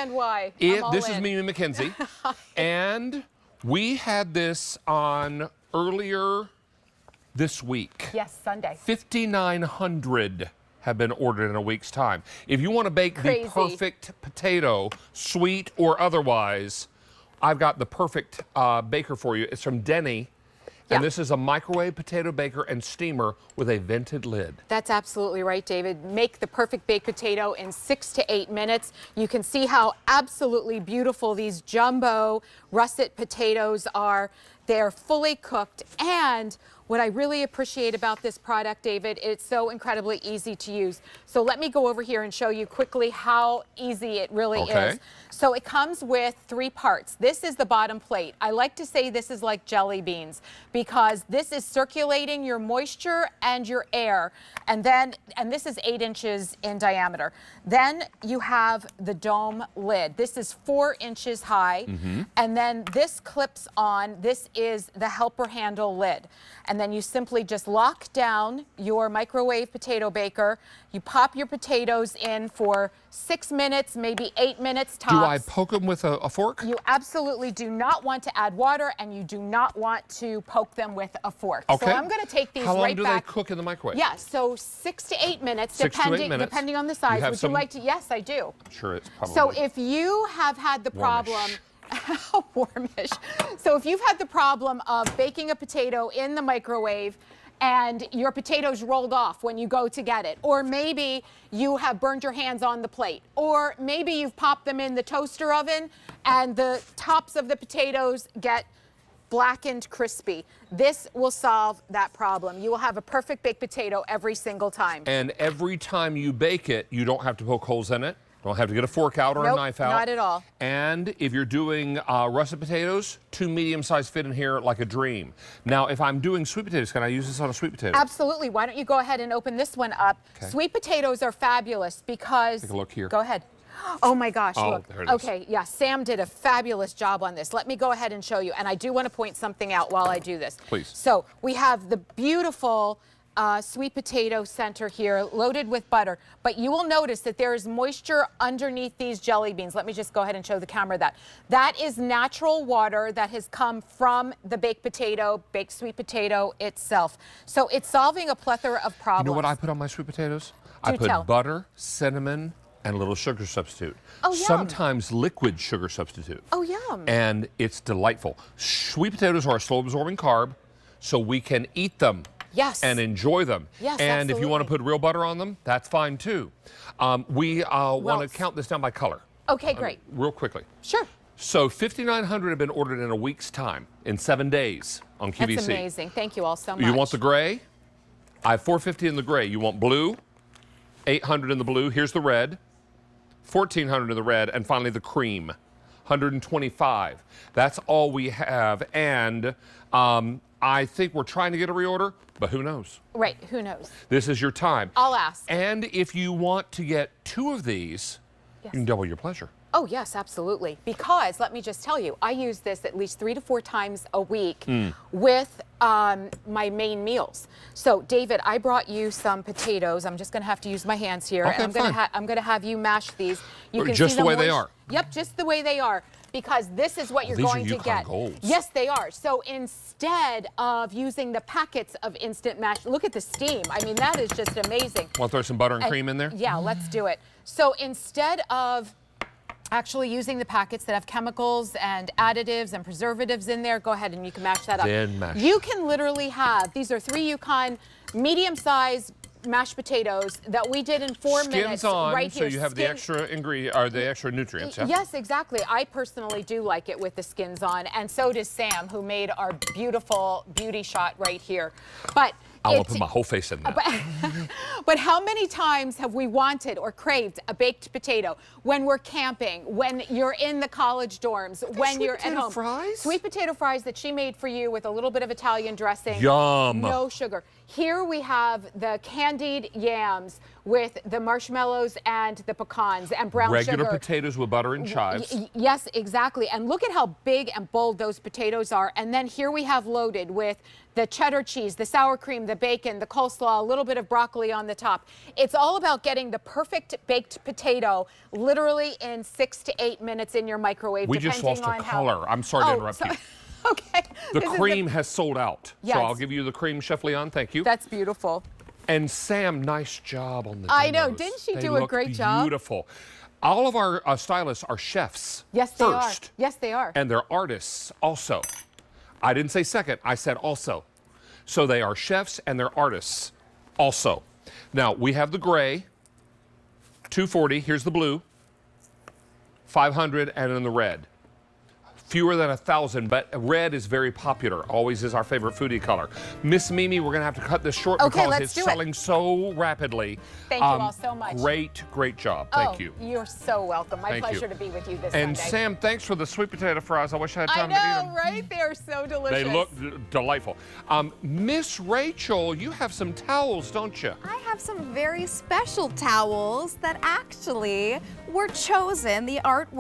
understand why. This is Mimi McKenzie. And we had this on earlier this week. Yes, Sunday. 5,900 have been ordered in a week's time. If you want to bake the perfect potato, sweet or otherwise, I've got the perfect baker for you. It's from Deni. And this is a microwave potato baker and steamer with a vented lid. That's absolutely right, David. Make the perfect baked potato in 6 to 8 minutes. You can see how absolutely beautiful these jumbo russet potatoes are. They're fully cooked, and what I really appreciate about this product, David, it's so incredibly easy to use. So let me go over here and show you quickly how easy it really is. So it comes with 3 parts. This is the bottom plate. I like to say this is like jelly beans because this is circulating your moisture and your air. And this is 8 inches in diameter. Then you have the dome lid. This is 4 inches high. And then this clips on. This is the helper handle lid. And then you simply just lock down your microwave potato baker. You pop your potatoes in for 6 minutes, maybe 8 minutes tops. Do I poke them with a fork? You absolutely do not want to add water, and you do not want to poke them with a fork. Okay. So I'm going to take these right back. How long do they cook in the microwave? Yeah, so 6 to 8 minutes, 6 to 8 minutes. depending on the size. Would you like to? Yes, I do. I'm sure it's probably. So if you have had the problem. Warmish. So if you've had the problem of baking a potato in the microwave and your potatoes rolled off when you go to get it, or maybe you have burned your hands on the plate, or maybe you've popped them in the toaster oven and the tops of the potatoes get blackened crispy. This will solve that problem. You will have a perfect baked potato every single time. And every time you bake it, you don't have to poke holes in it. Don't have to get a fork out or a knife out. Not at all. And if you're doing russet potatoes, 2 medium-sized fit in here like a dream. Now, if I'm doing sweet potatoes, can I use this on a sweet potato? Absolutely. Why don't you go ahead and open this one up? Okay. Sweet potatoes are fabulous because... Take a look here. Go ahead. Oh my gosh, look. There it is. Okay, yeah, Sam did a fabulous job on this. Let me go ahead and show you. And I do want to point something out while I do this. Please. So we have the beautiful sweet potato center here loaded with butter, but you will notice that there is moisture underneath these jelly beans. Let me just go ahead and show the camera that. That is natural water that has come from the baked sweet potato itself. So it's solving a plethora of problems. You know what I put on my sweet potatoes? I put butter, cinnamon, and a little sugar substitute. Oh, yum. Sometimes liquid sugar substitute. Oh, yum. And it's delightful. Sweet potatoes are a slow-absorbing carb, so we can eat them. Yes. And enjoy them. Yes, and absolutely. if you want to put real butter on them, that's fine too. We want to count this down by color. Okay, great. Real quickly. Sure. So 5,900 have been ordered in a week's time, in 7 days on QVC. That's amazing. Thank you all so much. You want the gray? I have 450 in the gray. You want blue? 800 in the blue. Here's the red. 1,400 in the red. And finally the cream. 125. That's all we have. And I think we're trying to get a reorder, but who knows? Right, who knows? This is your time. I'll ask. And if you want to get 2 of these, you can double your pleasure. Oh, yes, absolutely. Because, let me just tell you, I use this at least 3 to 4 times a week with my main meals. So, David, I brought you some potatoes. I'm just going to have to use my hands here. Okay, and I'm going to have you mash these. You can just see the way they are. Yep, just the way they are. Because this is what you're going to get. Golds. Yes, they are. So instead of using the packets of instant mash, look at the steam. I mean, that is just amazing. Want to throw some butter and cream in there? Yeah, let's do it. So instead of actually using the packets that have chemicals and additives and preservatives in there, go ahead and you can mash that up. Then mash. You can literally have, these are 3 Yukon medium-sized mashed potatoes that we did in 4 minutes on, right here. So you have the extra ingredient or the extra nutrients. Yeah? Yes, exactly. I personally do like it with the skins on, and so does Sam, who made our beautiful beauty shot right here. But I will put my whole face in that. But how many times have we wanted or craved a baked potato when we're camping, when you're in the college dorms, when you're at home? Fries? Sweet potato fries that she made for you with a little bit of Italian dressing. Yum. No sugar. Here we have the candied yams with the marshmallows and the pecans and brown Regular sugar. potatoes with butter and chives. Yes, exactly. And look at how big and bold those potatoes are. And then here we have loaded with the cheddar cheese, the sour cream, the bacon, the coleslaw, a little bit of broccoli on the top. It's all about getting the perfect baked potato literally in 6 to 8 minutes in your microwave. We just lost a color. I'm sorry to interrupt you. Okay. The cream has sold out. Yes. So I'll give you the cream, Chef Leon. Thank you. That's beautiful. And Sam, nice job on the I know. demos. Didn't she They do a look great job? Beautiful. All of our stylists are chefs. Yes, they are. first. Yes, they are. And they're artists also. I didn't say second. I said also. So they are chefs and they're artists also. Now, we have the gray, $240. Here's the blue, $500, and then the red. Fewer than 1,000, but red is very popular. Always is our favorite foodie color. Miss Mimi, we're going to have to cut this short Okay, because let's it's do it. selling so rapidly. Thank you all so much. Great job. Thank you. You're so welcome. My Thank pleasure you. to be with you this And Sunday. Sam, thanks for the sweet potato fries. I wish I had time to eat I them. know, right? They are so delicious. They look delightful. Miss Rachel, you have some towels, don't you? I have some very special towels that actually were chosen. The artwork